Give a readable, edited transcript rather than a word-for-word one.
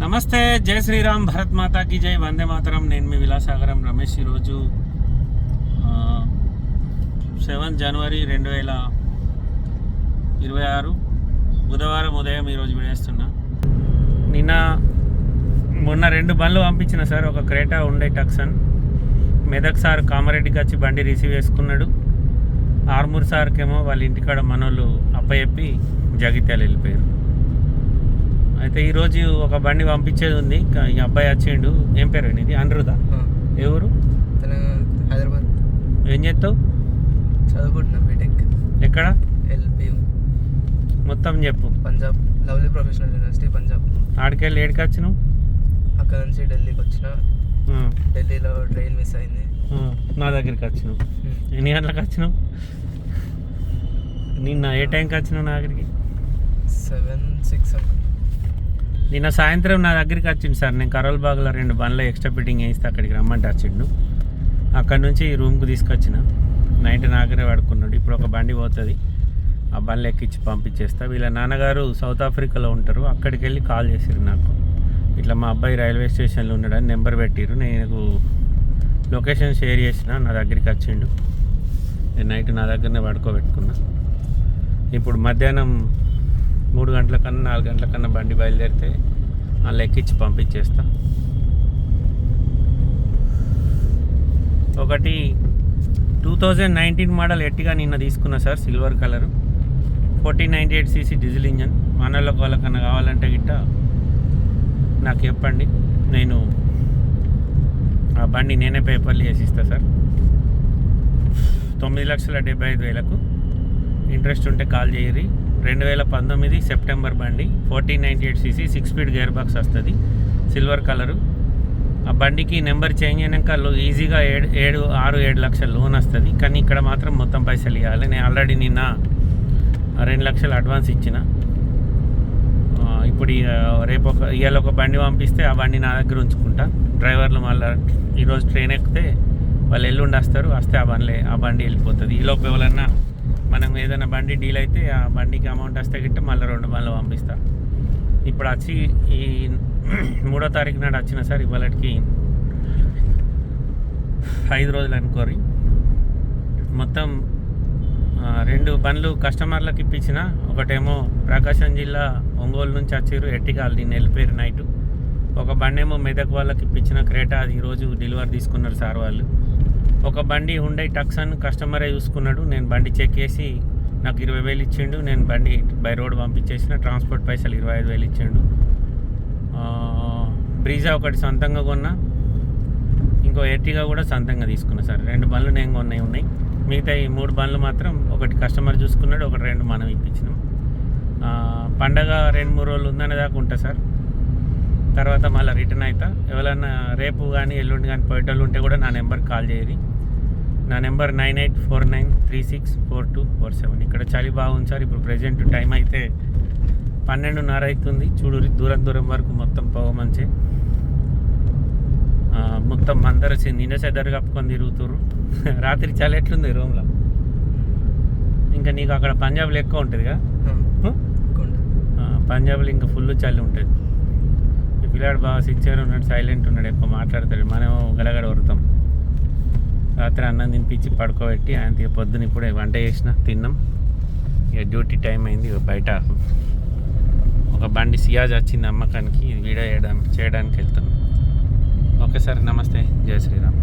నమస్తే, జై శ్రీరామ్, భరత్ మాతాకి జై, వందే మాతరం. నేను మీ విలాసాగరం రమేష్. ఈరోజు 7 జనవరి 2026 బుధవారం ఉదయం ఈరోజు విడేస్తున్నా. మొన్న 2 బండ్లు పంపించిన సార్. ఒక క్రేటా ఉండే టక్సన్. మెదక్ సార్ కామారెడ్డికి వచ్చి బండి రిసీవ్ చేసుకున్నాడు. ఆర్మూర్ సార్కేమో వాళ్ళ ఇంటికాడ మనోళ్ళు అప్పచెప్పి జగిత్యాల వెళ్ళిపోయారు. అయితే ఈరోజు ఒక బండి పంపించేది ఉంది. ఈ అబ్బాయి వచ్చిండు. ఏం పేరు ఇది? అనిరుదా? ఎవరు? హైదరాబాద్. ఏం చేస్తావు? చదువుకుంటున్నా, బీటెక్. ఎక్కడ? ఎల్పి. మొత్తం చెప్పు. Punjab, lovely professional university, Punjab. ఆడికెళ్ళి ఏడికి వచ్చినావు? అక్కడ నుంచి ఢిల్లీకి వచ్చిన. ఢిల్లీలో ట్రైన్ మిస్ అయింది. నా దగ్గరికి వచ్చినావు. ఎన్ని గంటలకు వచ్చినావు? నిన్న ఏ టైంకి వచ్చినావు నా దగ్గరికి? 7-6 నిన్న సాయంత్రం నా దగ్గరికి వచ్చిండు సార్. నేను కరోల్ బాగ్లో 2 బండ్ల ఎక్స్ట్రా ఫిట్టింగ్ వేయిస్తే అక్కడికి రమ్మంటే వచ్చిండు. అక్కడ నుంచి రూమ్కి తీసుకొచ్చిన. నైట్ నాగరే పడుకున్నాడు. ఇప్పుడు ఒక బండి పోతుంది, ఆ బండ్లు ఎక్కించి పంపించేస్తా. వీళ్ళ నాన్నగారు సౌత్ ఆఫ్రికాలో ఉంటారు. అక్కడికి వెళ్ళి కాల్ చేసిరు నాకు. ఇట్లా మా అబ్బాయి రైల్వే స్టేషన్లో ఉన్నాడని నెంబర్ పెట్టిరు. నేను లొకేషన్ షేర్ చేసిన. నా దగ్గరికి వచ్చిండు. నేను నైట్ నా దగ్గరనే పడుకోబెట్టుకున్నా. ఇప్పుడు మధ్యాహ్నం 3 గంటల కన్నా 4 గంటల కన్నా బండి బయలుదేరితే వాళ్ళు ఎక్కించి పంపించేస్తా. ఒకటి 2019 మోడల్ ఎట్టిగా నిన్న తీసుకున్నా sir, silver colour, 1498cc diesel engine. మనోళ్ళకి వాళ్ళకన్నా కావాలంటే గిట్ట నాకు చెప్పండి, నేను ఆ బండి నేనే పేపర్లు చేసిస్తా సార్. 9,75,000 ఇంట్రెస్ట్ ఉంటే కాల్ చేయరి. 2019 సెప్టెంబర్ బండి, 1498cc 6 స్పీడ్ గేర్ బాక్స్ వస్తుంది, సిల్వర్ కలరు. ఆ బండికి నెంబర్ చేంజ్ అయినాక ఈజీగా 6-7 లక్షల లోన్ వస్తుంది. కానీ ఇక్కడ మాత్రం మొత్తం పైసలు ఇవ్వాలి. నేను ఆల్రెడీ నిన్న 2 లక్షలు అడ్వాన్స్ ఇచ్చిన. ఇప్పుడు రేపు ఇవాళ ఒక బండి పంపిస్తే ఆ బండి నా దగ్గర ఉంచుకుంటా. డ్రైవర్లు మళ్ళీ ఈరోజు ట్రైన్ ఎక్కితే వాళ్ళు ఎల్లుండి వస్తారు. వస్తే ఆ బండి వెళ్ళిపోతుంది. ఈలోపు ఎవరన్నా మనం ఏదైనా బండి డీల్ అయితే ఆ బండికి అమౌంట్ వస్తే గిట్ట మళ్ళీ 2 బండ్లు పంపిస్తా. ఇప్పుడు వచ్చి ఈ 3వ తారీఖు నాడు వచ్చిన సార్. ఇవాళకి 5 రోజులు అనుకోరి. మొత్తం 2 బండ్లు కస్టమర్లకు ఇప్పించిన. ఒకటేమో ప్రకాశం జిల్లా ఒంగోలు నుంచి వచ్చారు ఎట్టిగా, దీన్ని వెళ్ళిపోయారు నైట్. ఒక బండి ఏమో మెదక్ వాళ్ళకి ఇప్పించిన క్రేటా, అది ఈరోజు డెలివరీ తీసుకున్నారు సార్ వాళ్ళు. ఒక బండి హుండై టక్సన్ కస్టమరే చూసుకున్నాడు. నేను బండి చెక్ చేసి నాకు 20,000 ఇచ్చిండు. నేను బండి బై రోడ్ పంపించేసిన. ట్రాన్స్పోర్ట్ పైసలు 25,000 ఇచ్చిండు. బ్రీజా ఒకటి సొంతంగా కొన్నా, ఇంకో ఎర్టిగా కూడా సొంతంగా తీసుకున్నా సార్. 2 బండ్లు నేను ఉన్నాయి. మిగతా ఈ 3 బండ్లు మాత్రం ఒకటి కస్టమర్ చూసుకున్నాడు, ఒకటి 2 మనం ఇప్పించినాం. పండగ 2-3 రోజులు ఉందనే దాకా ఉంటా సార్. తర్వాత మళ్ళీ రిటర్న్ అవుతా. ఎవరైనా రేపు కానీ ఎల్లుండి కానీ పోయేటోళ్ళు ఉంటే కూడా నా నెంబర్ కాల్ చేయరి. నా నెంబర్ 9849364247. ఇక్కడ చలి బాగుంది సార్. ఇప్పుడు ప్రజెంట్ టైం అయితే 12:30 అవుతుంది. చూడు, దూరం వరకు మొత్తం పొగ మంచి. మొత్తం అందరూ నిండా చెద్దరు కప్పుకొని తిరుగుతుర్రు. రాత్రి చలి ఎట్లుంది రూమ్లో? ఇంకా నీకు అక్కడ పంజాబ్లో ఎక్కువ ఉంటుందిగా. పంజాబ్లో ఇంకా ఫుల్ చలి ఉంటుంది. ఈ పిల్లాడు బాగా సిన్సియర్ ఉన్నాడు, సైలెంట్ ఉన్నాడు, ఎక్కువ మాట్లాడతాడు. మనం గడగడ వరుతాం. రాత్రి అన్నం తినిపించి పడుకోబెట్టి ఆయన పొద్దున ఇప్పుడే వంట చేసిన, తిన్నాం. ఇక డ్యూటీ టైం అయింది. బయట ఒక బండి సియాజ్ వచ్చింది అమ్మకానికి, వీడియో చేయడానికి వెళ్తాం. ఓకే సార్, నమస్తే, జై శ్రీరామ్.